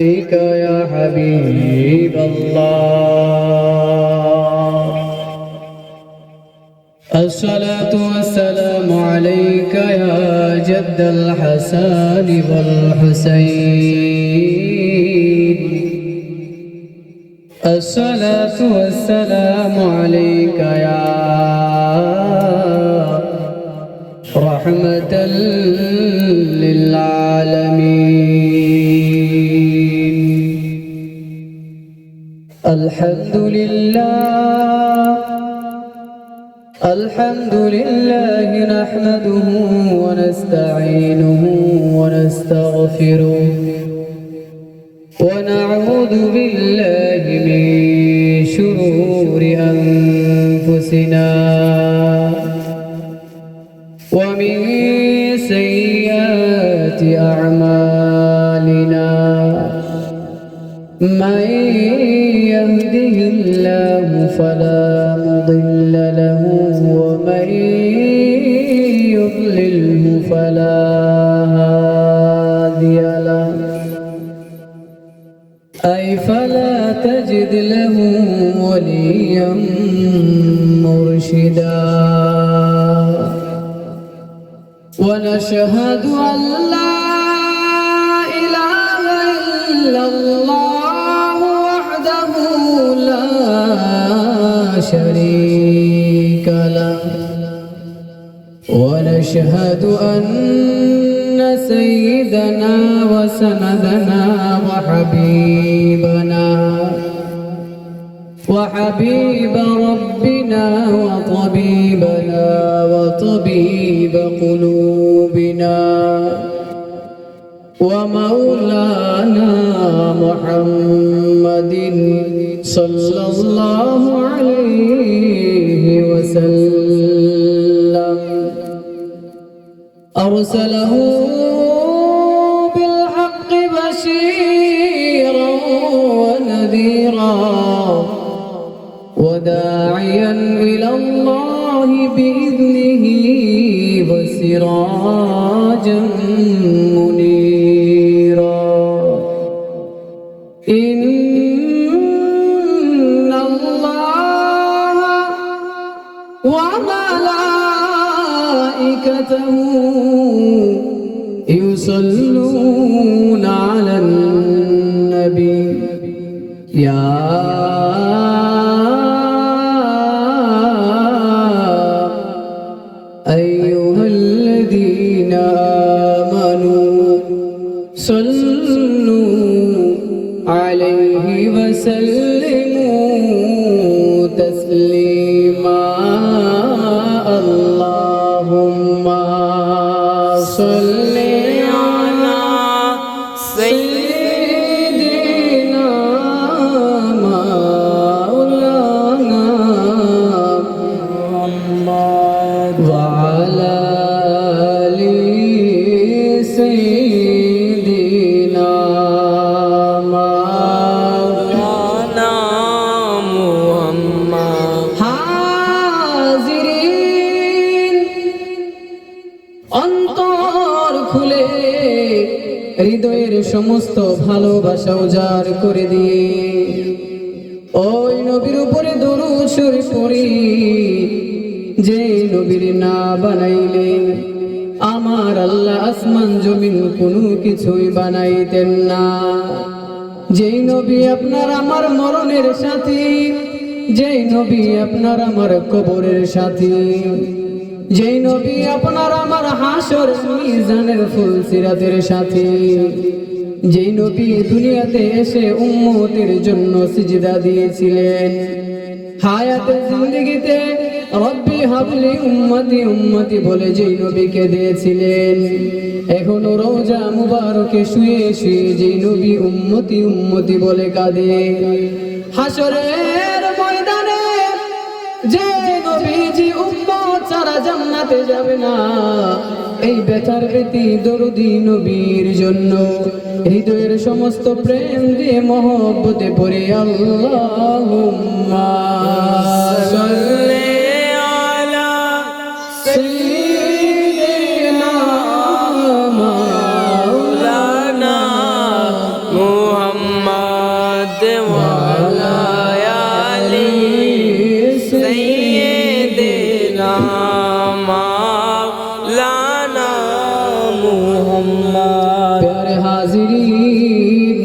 عليك يا حبيب الله الصلاة والسلام عليك يا جد الحسن والحسين الصلاة والسلام عليك يا رحمة للعالمين الحمد لله نحمده ونستعينه ونستغفره ونعوذ بالله من شرور أنفسنا ومن سيئات أعمالنا من يهده الله فلا مضل له ومن يضلله فلا هادي له أي فلا تجد له وليا مرشدا ونشهد أن لا إله إلا الله وحده لا شريك له ونشهد أن سيدنا وسندنا وحبيب ربنا وطبيبنا وطبيب قلوبنا ومولانا محمد صلى الله عليه وسلم أرسله بالحق بشيرا ونذيرا وداعيا إلى الله بإذنه وسراجا منيرا إن الله وملائكته يصلون على النبي يا أيها الذين آمنوا صلوا عليه وسلموا تسليما اللهم صل على سيدنا مولانا محمد وعلى آل سيدنا مولانا محمد হাজিরিন অন্তর খুলে হৃদয়ের সমস্ত ভালোবাসা উজাড় করে দিয়ে ওই নবীর উপরে দরুদ শরীফ পড়ি যে নবীর না বানাইলে আমার আল্লাহ আসমান জমিন কোনো কিছুই বানাইতেন না যেই নবী আপনার আমার মরণের সাথী যেই নবী আপনার আমার কবরের সাথী যেই নবী আপনার আমার হাসর মিজানের ফুলসিরাতের সাথী যেই নবী দুনিয়াতে এসে উম্মতের জন্য সিজদা দিয়েছিলেন হায়াতে জিন্দেগিতে রব্বি হাবলি উম্মতি উম্মতি বলে যেই নবীকে দিয়েছিলেন এখনো রওজা মুবারকে শুয়ে শুয়ে যেই নবী উম্মতি উম্মতি বলে কাঁদে হাসরের ময়দানে যে নবীজি উম্মত ছাড়া জান্নাতে যাবে না এই ব্যথার প্রীতি দরদি নবীর জন্য হৃদয়ের সমস্ত প্রেম দিয়ে মহব্বতে পড়ে আল্লাহুম্মা সাল্লি আলা সাইয়্যিদিনা মাওলানা মুহাম্মদ وعلى آل سيدنا مولانا محمد प्यारे हाज़िरीन,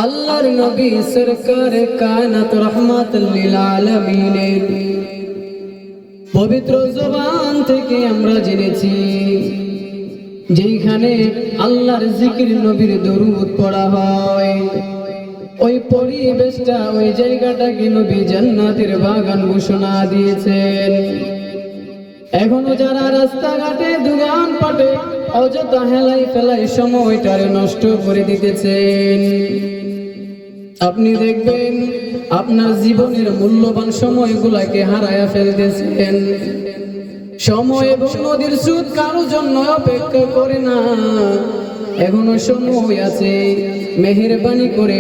আল্লাহর নবী সরকার কায়নাত রহমাতুল লিল আলামিনের পবিত্র জবান থেকে আমরা জেনেছি যেখানে আল্লাহর জিকির নবীর দরুদ পড়া হয় ওই পরিবেশটা ওই জায়গাটাকে নবী জান্নাতের বাগান ঘোষণা দিয়েছেন। এখনো যারা রাস্তাঘাটে দোকান পাটে অযথা হেলাই ফেলাই সময়টারে নষ্ট করে দিতেছেন, আপনি দেখবেন আপনার জীবনের মূল্যবান সময়গুলাকে হারায়া ফেলতেছেন। সময় এবং নদীর স্রোত কারো জন্য অপেক্ষা করে না, এখনো সময় আছে। মেহেরবানি করে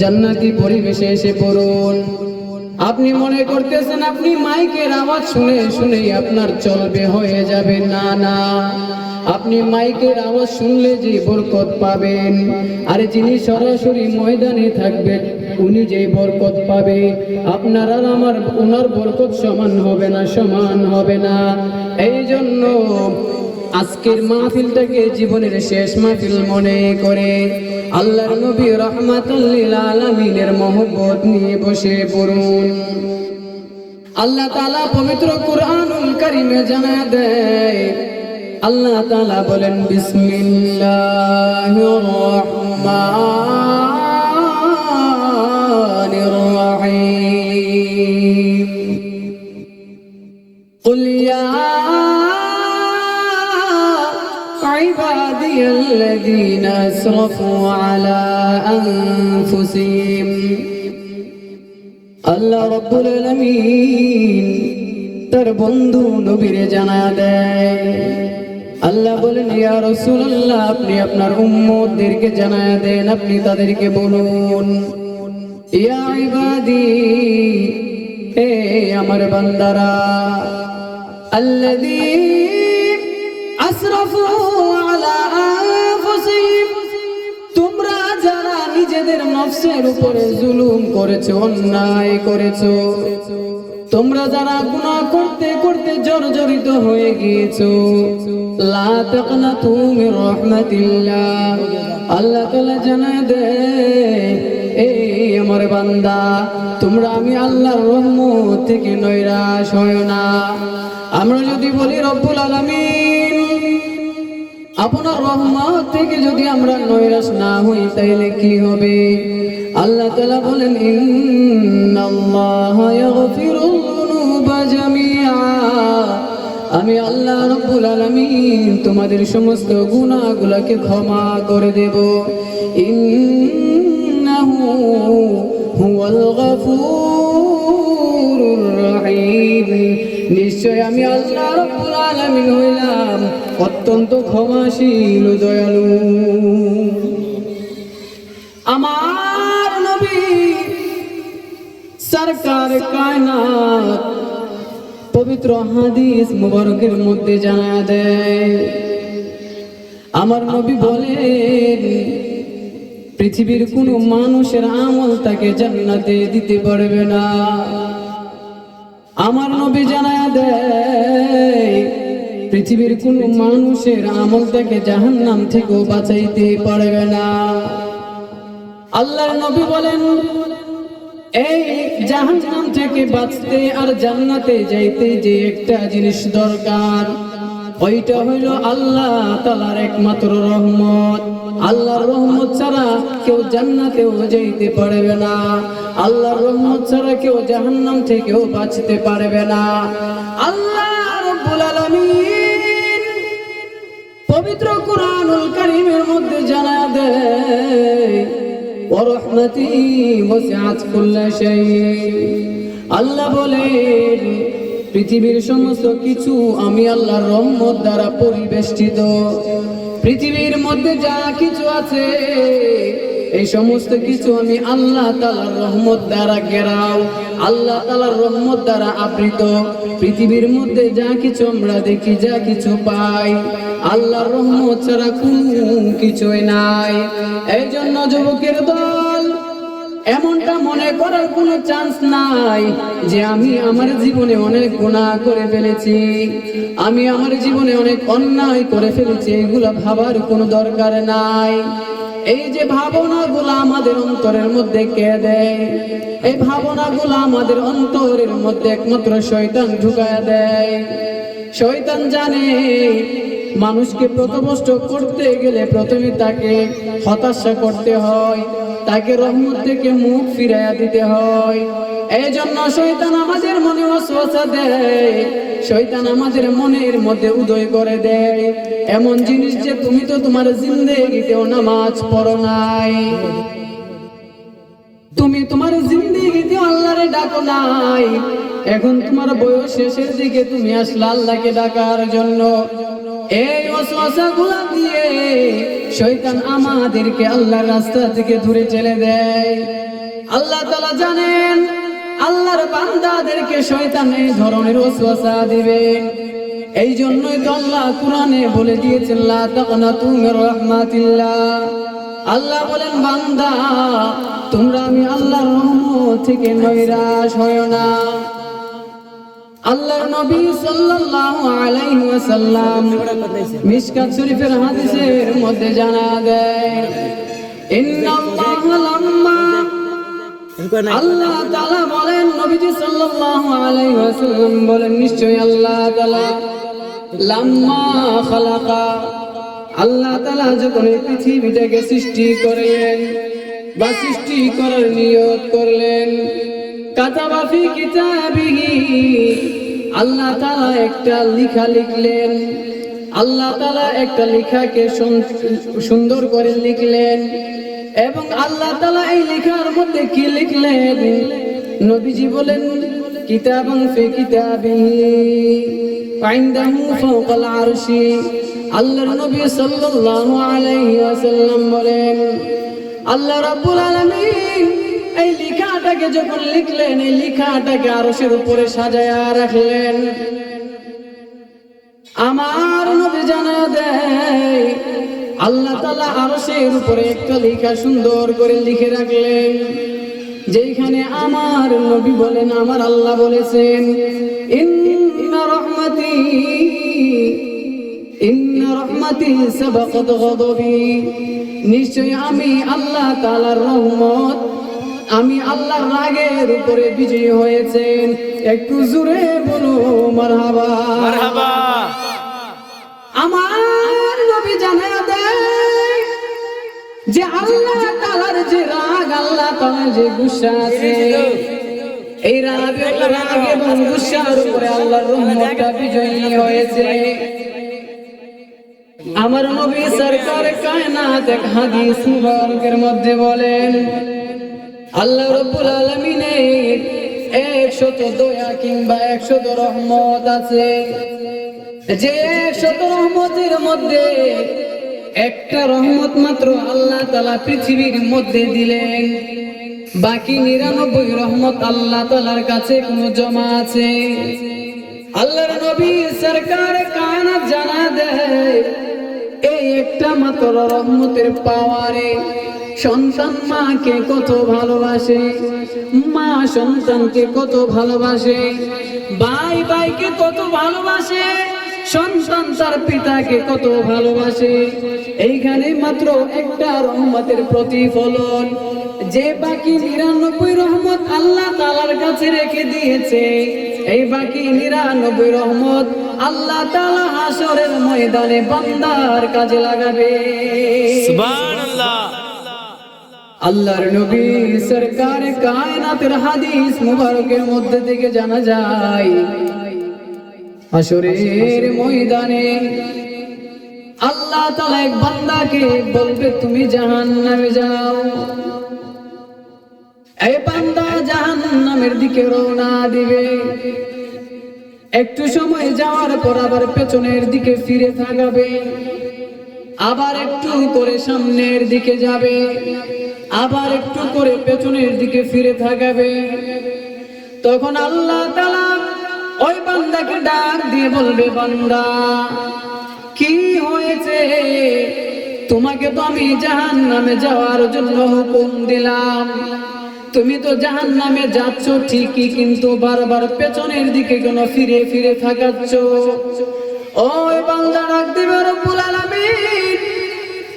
জান্নাতি পরিবেশে এসে পড়ুন। আপনি মনে করতেছেন আপনি মাইকের আওয়াজ শুনে শুনেই আপনার চলবে, হয়ে যাবে। না না, আপনি মাইকের আওয়াজ শুনলে যে বরকত পাবেন, আর যিনি সরাসরি ময়দানে থাকবেন উনি যে বরকত পাবে, আপনার আর আমার ওনার বরকত সমান হবে না, সমান হবে না। এই জন্য আজকের মাহফিলটাকে জীবনের শেষ মাহফিল মনে করে আল্লাহর নবী রাহমাতুল লিল আলামিনের মহব্বত নিয়ে বসে পড়ুন। আল্লাহ তাআলা পবিত্র কুরআনুল কারীমে জানায় দেয়, আল্লাহ তাআলা বলেন বিসমিল্লাহির রহমানির রহিম কুল ইয়া عبادي الذين أسرفوا على أنفسهم আল্লাহ রব্বুল আলামিন তার বন্ধু নবীরে জানা দেয়। আল্লাহ বলেন ইয়া রাসূলুল্লাহ, আপনি আপনার উম্মতদেরকে জানায়া দেন, আপনি তাদেরকে বলুন ইয়া ইবাদি, হে আমার বান্দারা, আল্লাযীন আসরাফু আলা আনফুসিহিম, তোমরা যারা নিজেদের নফসের উপরে জুলুম করেছো, অন্যায় করেছো, তোমরা যারা গুনাহ করতে করতে জর্জরিত হয়ে গিয়েছো, লা তাকনাতু মির রাহমাতিল্লাহ, আল্লাহ তাআলা জানায় দেয় এই আমার বান্দা, তোমরা আমি আল্লাহর রহমত থেকে নৈরাশ হয় না। আমরা যদি বলি রব্বুল আলামিন আপনার রহমত থেকে যদি আমরা নৈরাশ না হই তাইলে কি হবে? আল্লাহ তাআলা বলেন ইন্নাল্লাহা ইয়াগফিরুয যুনুবা জামিআ, আমি আল্লাহ রাব্বুল আলামিন তোমাদের সমস্ত গুনাহগুলোকে ক্ষমা করে দেব। ইন্নাহু হুয়াল গফুরুর রহিম, নিশ্চয় আমি আল্লাহ রাব্বুল আলামিন হইলাম অত্যন্ত ক্ষমাশীল ও দয়ালু। আমার নবী সরকার কায়নাত পবিত্র হাদিস মুবারকের মধ্যে জানা দেয়, আমার নবী বলেন পৃথিবীর কোন মানুষের আমল তাকে জান্নাতে দিতে পারবে না। আমার নবী জানায়া দেয় পৃথিবীর কোন মানুষের আমল তাকে জাহান্নাম থেকে বাঁচাইতে পারবে না। আল্লাহর নবী বলেন এই জাহান্নাম থেকে বাঁচতে আর জান্নাতে যাইতে যে একটা জিনিস দরকার, ওইটা হইল আল্লাহ তাআলার একমাত্র রহমত। আল্লাহর রহমত ছাড়া কেউ জান্নাতেও যাইতে পারবে না, আল্লাহর রহমত ছাড়া কেউ জাহান্নাম থেকেও বাঁচতে পারবে না। আল্লাহ রাব্বুল আলামিন পবিত্র কুরআনুল কারীমের মধ্যে জানায় দেয় ওয়া রাহমাতি ওয়াসিআত কুল্লা শাই, আল্লাহ বলেন পৃথিবীর সমস্ত কিছু আমি আল্লাহর রহমত দ্বারা পরিবেষ্টিত। পৃথিবীর মধ্যে যা কিছু আছে এই সমস্ত কিছু আমি আল্লাহ তাআলার রহমত দ্বারা ঘেরাও, আল্লাহ তাআলার রহমত দ্বারা আবৃত। পৃথিবীর মধ্যে যা কিছু আমরা দেখি, যা কিছু পাই, আল্লাহর রহমত ছাড়া কোনো কিছুই নাই। এই জন্য যুবকের দল এমনটা মনে করার কোনো চান্স নাই যে আমি আমার জীবনে অনেক গুনাহ করে ফেলেছি, আমি আমার জীবনে অনেক অন্যায় করে ফেলেছি, এগুলা ভাবার কোনো দরকার নাই। এই যে ভাবনাগুলো আমাদের অন্তরের মধ্যে কে দেয়, এই ভাবনাগুলো আমাদের অন্তরের মধ্যে একমাত্র শয়তান ঢুকায়া দেয়। শয়তান জানে মানুষকে পথভ্রষ্ট করতে গেলে প্রথমে তাকে হতাশা করতে হয়, তাকে রহমত থেকে মুখ ফিরাইয়া দিতে হয়। এই জন্য শয়তান আমাদের মনে ওয়াসওয়াসা দেয়, শয়তান আমাদের মনের মধ্যে উদয় করে দেয় এমন জিনিস যে তুমি তো তোমার জিন্দেগিতেও নামাজ পড়ো নাই, তুমি তোমার জিন্দেগিতে আল্লাহরে ডাকো নাই, এখন তোমার বয়স শেষের দিকে তুমি আসলে আল্লাহকে ডাকার জন্য। এই ওয়াসওয়াসাগুলো দিয়ে শয়তান আমাদেরকে আল্লাহর রাস্তা থেকে দূরে ঠেলে দেয়। আল্লাহ তাআলা জানেন আল্লাহর বান্দাদেরকে শয়তান এই ধরনের ওয়াসওয়াসা দিবেন। এই জন্যই তো আল্লাহ কোরআনে বলে দিয়েছেন লা তাকনাতু মির রাহমাতিল্লাহ। আল্লাহ বলেন বান্দা তোমরা আমি আল্লাহর রহমত থেকে নৈরাশ হয়ো না। আল্লাহর নবী সাল্লাল্লাহু আলাইহি ওয়াসাল্লাম মিশকাত শরীফের হাদিসের মধ্যে জানা দেয় ইন্নাল্লাহা লাম্মা, আল্লাহ তাআলা বলেন নবীজি সাল্লাল্লাহু আলাইহি ওয়াসাল্লাম বলেন নিশ্চয়ই আল্লাহ তাআলা লাম্মা খালাকা, আল্লাহ তাআলা যখন এই পৃথিবীটাকে সৃষ্টি করলেন বা সৃষ্টি করার নিয়ত করলেন, কাতাবা ফি কিতাবিহি, আল্লাহ তাআলা একটা লেখা লিখলেন, আল্লাহ তাআলা একটা লেখাকে সুন্দর করে লিখলেন এবং আল্লাহ তাআলা এই লেখার মধ্যে কি লিখলেন নবীজি বলেন কিতাবান ফি কিতাবিহি ইনদাহু ফাওকাল আরশি। আল্লাহর নবী সাল্লাল্লাহু আলাইহি ওয়াসাল্লাম বলেন আল্লাহ রাব্বুল আলামিন এই লেখাটাকে যখন লিখলেন এই লেখাটাকে আরশের উপরে সাজায়া রাখলেন। আমার নবী জানা দেয় আল্লাহ তাআলা আরশের উপরে একটা লেখা সুন্দর করে লিখে রাখলেন, যেখানে আমার নবী বলেন আমার আল্লাহ বলেছেন ইন্না রাহমাতি সাবাকাত গাদাবি, নিশ্চয় আমি আল্লাহ তাআলার রহমত, আমি আল্লাহর রাগের উপরে বিজয়ী হয়েছেন। একটু জোরে বলো মারহাবা মারহাবা। আমার নবী জানা দেয় যে আল্লাহ তাআলার যে রাগ, আল্লাহ তাআলার যে গুসা আছে, এই রাগ এবং গুসার উপরে আল্লাহর রহমতটা বিজয়ী হয়েছে। আমার নবী সরকার কায়নাত এক হাদিস মুবারকের মধ্যে বলেন আল্লাহ রাব্বুল আলামিনের 100 দয়া কিংবা 100 রহমত আছে, যে 100 রহমতের মধ্যে একটা রহমত মাত্র আল্লাহ তাআলা পৃথিবীর মধ্যে দিলেন, বাকি 99 রহমত আল্লাহ তাআলার কাছে কোনো জমা আছে। আল্লাহর নবী সরকার কায়নাত জানা দেয় এই একটা মাত্র রহমতের পাওয়ারে সন্তান মাকে কত ভালোবাসে, মা সন্তানকে কত ভালোবাসে, ভাই ভাইকে কত ভালোবাসে, সন্তান তার পিতাকে কত ভালোবাসে। এইখানে মাত্র একটা রহমতের প্রতিফলন, যে বাকি 99 রহমত আল্লাহ তাআলার কাছে রেখে দিয়েছে, এই বাকি 99 রহমত আল্লাহ তাআলা হাসরের ময়দানে বান্দার কাজে লাগাবে। সুবহানাল্লাহ। আল্লাহর নবী সরকার কায়নাতের হাদিস মুবারকের মধ্যে থেকে জানা যায় হাসরের ময়দানে আল্লাহ তাআলা এক বান্দাকে বলবে তুমি জাহান্নামে যাও। এই বান্দা জাহান্নামের দিকে রওনা দিবে, একটু সময় যাওয়ার পর আবার পেছনের দিকে ফিরে তাকাবে, আবার একটু করে সামনের দিকে যাবে, আবার একটু করে পেছনের দিকে ফিরে তাকাবে। তখন আল্লাহ তাআলা ওই বান্দাকে ডাক দিয়ে বলবে বান্দা কি হয়েছে? তোমাকে তো আমি জাহান্নামে যাওয়ার জন্য হুকুম দিলাম, তুমি তো জাহান্নামে যাচ্ছ ঠিকই, কিন্তু বারবার পেছনের দিকে কেন ফিরে ফিরে থাকাচ্ছ? ওই বান্দা ডাক দিবে, রব্বুল আলামিন,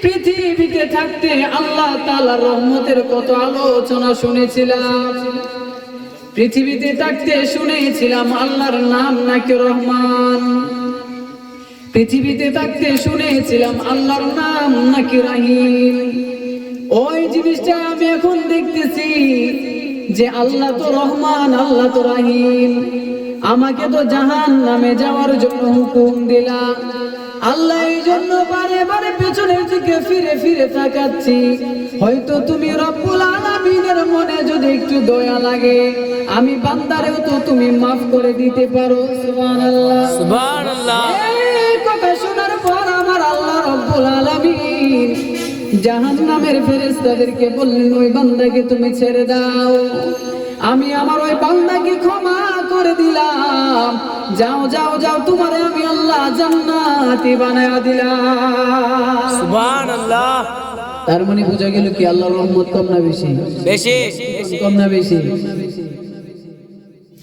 পৃথিবীতে থাকতে আল্লাহ তাআলার রহমতের কত আলোচনা শুনেছিলাম, পৃথিবীতে থাকতে শুনেছিলাম আল্লাহর নাম নাকি রহমান, পৃথিবীতে থাকতে শুনেছিলাম আল্লাহর নাম নাকি রহিম। ওই জিনিসটা আমি এখন দেখতেছি যে আল্লাহ তো রহমান, আল্লাহ তো রহিম, আমাকে তো জাহান্নামে যাওয়ার জন্য হুকুম দিলাম, আল্লাহ এই জন্য বারে বারে পেছনের দিকে ফিরে ফিরে তাকাচ্ছি। হয়তো তুমি রব্বুল আলামিনের মনে যদি একটু দয়া লাগে, আমি বান্দারেও তো তুমি মাফ করে দিতে পারো। সুবহানাল্লাহ, সুবহানাল্লাহ। এই কথা শোনার পর আমার আল্লাহ রব্বুল আলামিন জাহান্নামের ফেরেশতাদেরকে বললেন, ওই বান্দাকে তুমি ছেড়ে দাও, আমি আমার ওই বান্দাকে ক্ষমা করে দিলাম, যাও যাও যাও, তোমারে আমি আল্লাহ জান্নাতি বানায়া দিলাম। সুবহানাল্লাহ। তার মানে বোঝা গেল কি আল্লাহর রহমত কম না বেশি? বেশি। কম না বেশি?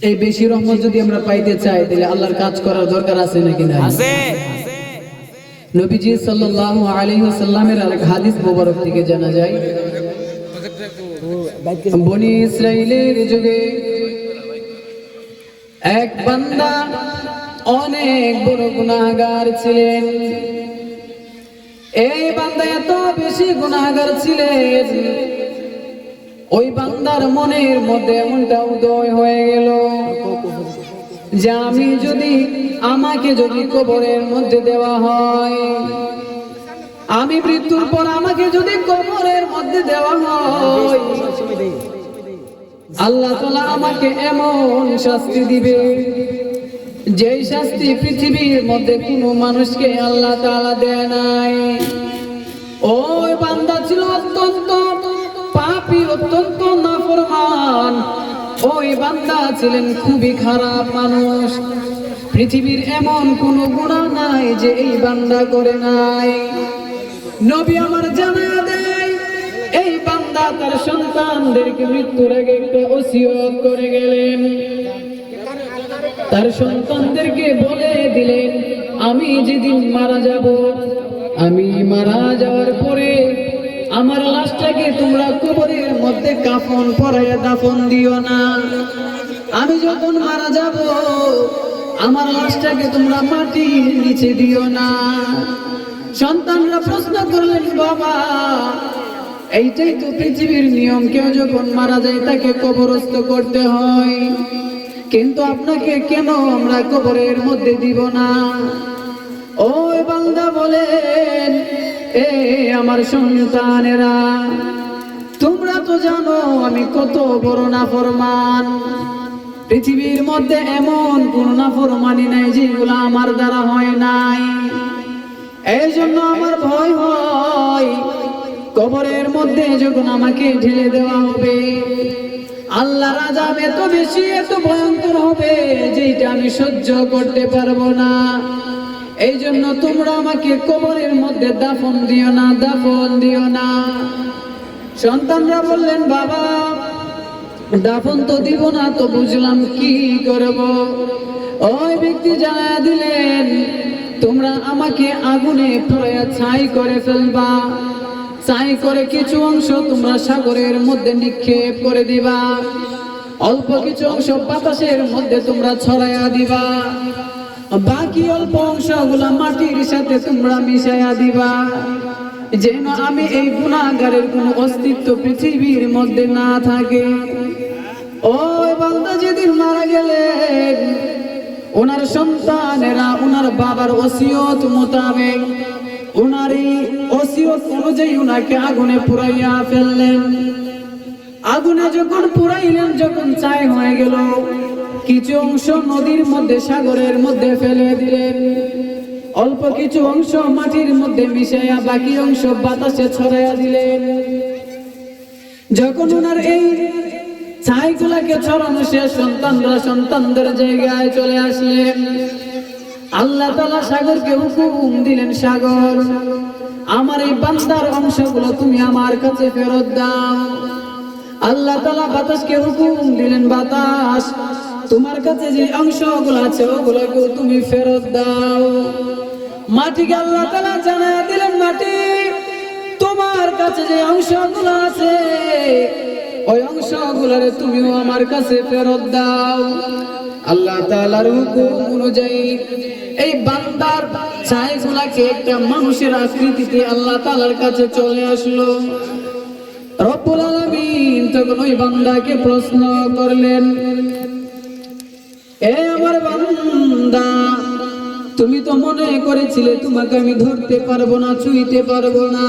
এই বেশি রহমত যদি আমরা পাইতে চাই তাহলে আল্লাহর কাজ করার দরকার আছে নাকি না? আছে। নবীজি সাল্লাল্লাহু আলাইহি ওয়াসাল্লামের আরেক হাদিস মোবারক থেকে জানা যায়, বনি ইসরাইলের যুগে এক বান্দা অনেক বড় গুনাহগার ছিলেন। এই বান্দা এত বেশি গুনাহগার ছিলেন, ওই বান্দার মনের মধ্যে এমনটা উদয় হয়ে গেল যে আমাকে যদি কবরের মধ্যে দেওয়া হয়, আমি মৃত্যুর পর আমাকে যদি কবরের মধ্যে দেওয়া হয়, আল্লাহ তাআলা আমাকে এমন শাস্তি দিবে যেই শাস্তি পৃথিবীর মধ্যে কোনো মানুষকে আল্লাহ তাআলা দেয় নাই। ওই বান্দা ছিল অত্যন্ত পাপী, অত্যন্ত নাফরমান, ওই বান্দা ছিলেন খুবই খারাপ মানুষ, পৃথিবীর এমন কোনো গুনাহ নাই যে এই বান্দা করে নাই। নবী আমার জানায়া দেয়, এই বান্দা তার সন্তানদেরকে মৃত্যুর আগে একটা ওসিয়ত করে গেলেন, তার সন্তানদেরকে বলে দিলেন, আমি যেদিন মারা যাব, আমি মারা যাওয়ার পরে আমার লাশটাকে তোমরা কবরের মধ্যে কাফন পরাইয়া দাফন দিও না, আমি যখন মারা যাব আমার লাশটাকে তোমরা মাটির নিচে দিও না। সন্তানরা প্রশ্ন করলেন, বাবা এইটাই তো পৃথিবীর নিয়ম, কেউ যখন মারা যায় তাকে কবরস্থ করতে হয়, কিন্তু আপনাকে কেন আমরা কবরের মধ্যে দিব না? ওই বান্দা বলেন, এ আমার সন্তানেরা, তোমরা তো জানো আমি কত বড় নাফরমান, পৃথিবীর মধ্যে এমন কোন নাফরমানি নাই যেগুলো আমার দ্বারা হয় নাই, এই জন্য আমার ভয় হয় কবরের মধ্যে যখন আমাকে ঢেলে দেওয়া হবে, আল্লাহর আযাব এত বেশি, এত ভয়ঙ্কর হবে যেটা আমি সহ্য করতে পারবো না, এই জন্য তোমরা আমাকে কবরের মধ্যে দাফন দিও না, দাফন দিও না। সন্তানরা বললেন, বাবা দাফন তো দিব না, তো বুঝলাম কি করব? ওই ব্যক্তি জানায়া দিলেন, তোমরা আমাকে আগুনে পুড়াইয়া ছাই করে ফেলবা, ছাই করে কিছু অংশ তোমরা সাগরের মধ্যে নিক্ষেপ করে দিবা, অল্প কিছু অংশ বাতাসের মধ্যে তোমরা ছড়াইয়া দিবা, বাকি অল্প অংশগুলা মাটির সাথে তোমরা মিশাইয়া দিবা, যেন আমি এই গুনাহগারের কোনো অস্তিত্ব পৃথিবীর মধ্যে না থাকে। ওই বান্দা যেদিন মারা গেলেন, ওনার সন্তানেরা ওনার বাবার ওসিয়ত মোতাবেক, ওনার এই ওসিয়ত অনুযায়ী ওনাকে আগুনে পুড়াইয়া ফেললেন। আগুনে যখন পুড়াইলেন, যখন ছাই হয়ে গেল, কিছু অংশ নদীর মধ্যে, সাগরের মধ্যে ফেলে দিলেন, অল্প কিছু অংশ মাটির মধ্যে মিশাইয়া বাকি অংশ বাতাসে ছড়াইয়া দিলেন। যখন ওনার এই ছাইগুলাকে ছড়ানো শেষ, সন্তানরা সন্তানদের জায়গায় চলে আসলেন। আল্লাহ তাআলা সাগরকে হুকুম দিলেন, সাগর আমার এই বান্দার অংশগুলো তুমি আমার কাছে ফেরত দাও। আল্লাহ তাআলা বাতাসকে হুকুম দিলেন, বাতাস তোমার কাছে যে অংশগুলো আছে ওগুলোকে তুমি ফেরত দাও। মাটিকে আল্লাহ তাআলা জানায়া দিলেন, মাটি তোমার কাছে যে অংশগুলো আছে ওই অংশগুলোরে তুমিও আমার কাছে ফেরত দাও। আল্লাহ তাআলার হুকুম অনুযায়ী এই বান্দার ছাইগুলাকে একটা মানুষের আকৃতিতে আল্লাহ তাআলার কাছে চলে আসলো। রব্বুল আলামিন তখন ওই বান্দাকে প্রশ্ন করলেন, এ আমার বান্দা, তুমি তো মনে করেছিলে তোমাকে আমি ধরতে পারবো না, ছুঁইতে পারবো না।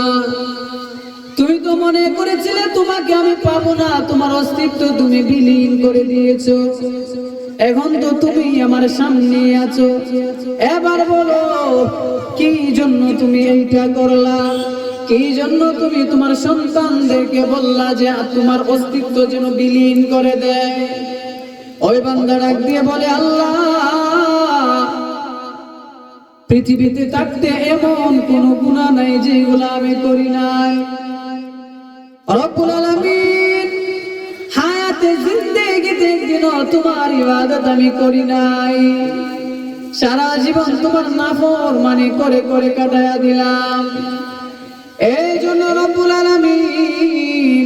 তুমি তো মনে করেছিলে তোমাকে আমি পাবো না, তোমার অস্তিত্ব তুমি বিলীন করে দিয়েছো। এখন তো তুমি আমার সামনে আছো, এবার বলো কি জন্য তুমি এইটা করলা? কি জন্য তুমি তোমার সন্তানদেরকে বললা যে তোমার অস্তিত্ব যেন বিলীন করে দেয়? ওই বান্দা ডাক দিয়ে বলে, আল্লাহ, পৃথিবীতে থাকতে এমন কোন গুনাহ নাই যেগুলো আমি করি নাই। রব্বুল আলামিন হায়াতে জিন্দেগিতে একদিনও তোমার ইবাদত আমি করি নাই, সারা জীবন তোমার নাফরমানি করে করে কাটায়া দিলাম। এই জন্য রব্বুল আলামিন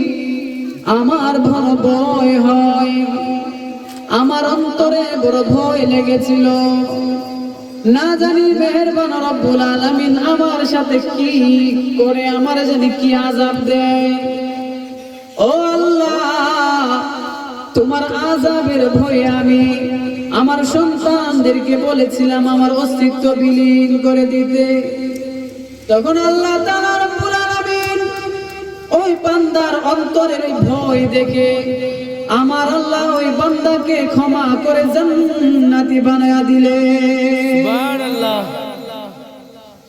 আমার বড় ভয় হয়, আমার অন্তরে বড় ভয় লেগেছিল। না জানি মেহেরবান রব্বুল আলামিন আমার সাথে কি করে, আমার জানি কি আযাব দেয়। ও আল্লাহ, তোমার আযাবের ভয়ে আমি আমার সন্তানদেরকে বলেছিলাম আমার অস্তিত্ব বিলীন করে দিতে। তখন আল্লাহ তাআলা রব্বুল আলামিন ওই বান্দার অন্তরের ওই ভয় দেখে আমার আল্লাহ ওই বান্দাকে ক্ষমা করে জান্নাতি বানায়া দিলেন। সুবহানাল্লাহ।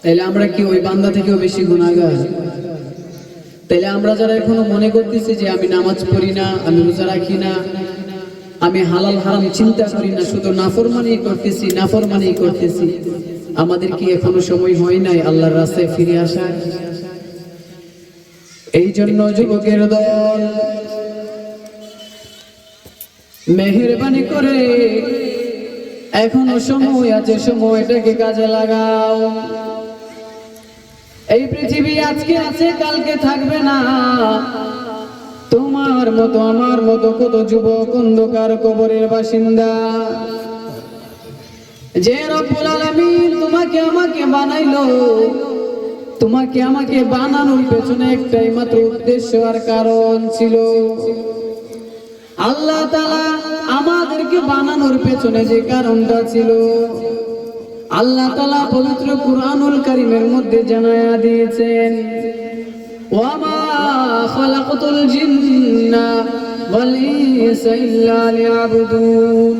তাইলে আমরা কি ওই বান্দা থেকেও বেশি গুনাহগার? তাইলে আমরা যারা এখনো মনে করতেছি যে আমি নামাজ পড়ি না, আমি রোজা রাখি না, আমি হালাল হারাম চিন্তা করি না, শুধু নাফরমানি করতেছি, আমাদের কি এখনো সময় হয় নাই আল্লাহর রাস্তায় ফিরে আসার? এই জন্য যুবকের দল, মেহেরবানি করে এখনো সময় আছে, সময়টাকে কাজে লাগাও। এই পৃথিবী আজকে আছে, কালকে থাকবে না। তোমার মতো আমার মতো কত যুবক অন্ধকার কবরের বাসিন্দা। যে রব্বুল আলামিন তোমাকে আমাকে বানাইলো, তোমাকে আমাকে বানানোর পেছনে একটাই মাত্র উদ্দেশ্য আর কারণ ছিল। আল্লাহ তাআলা আমাদেরকে বানানোর পেছনে যে কারণটা ছিল, আল্লাহ তাআলা পবিত্র কুরআনুল কারীমের মধ্যে জানায়া দিয়েছেন, ওয়ামা খালাকাতুল জিন্না ওয়াল ইনসা ইল্লা লিয়াবুদুন।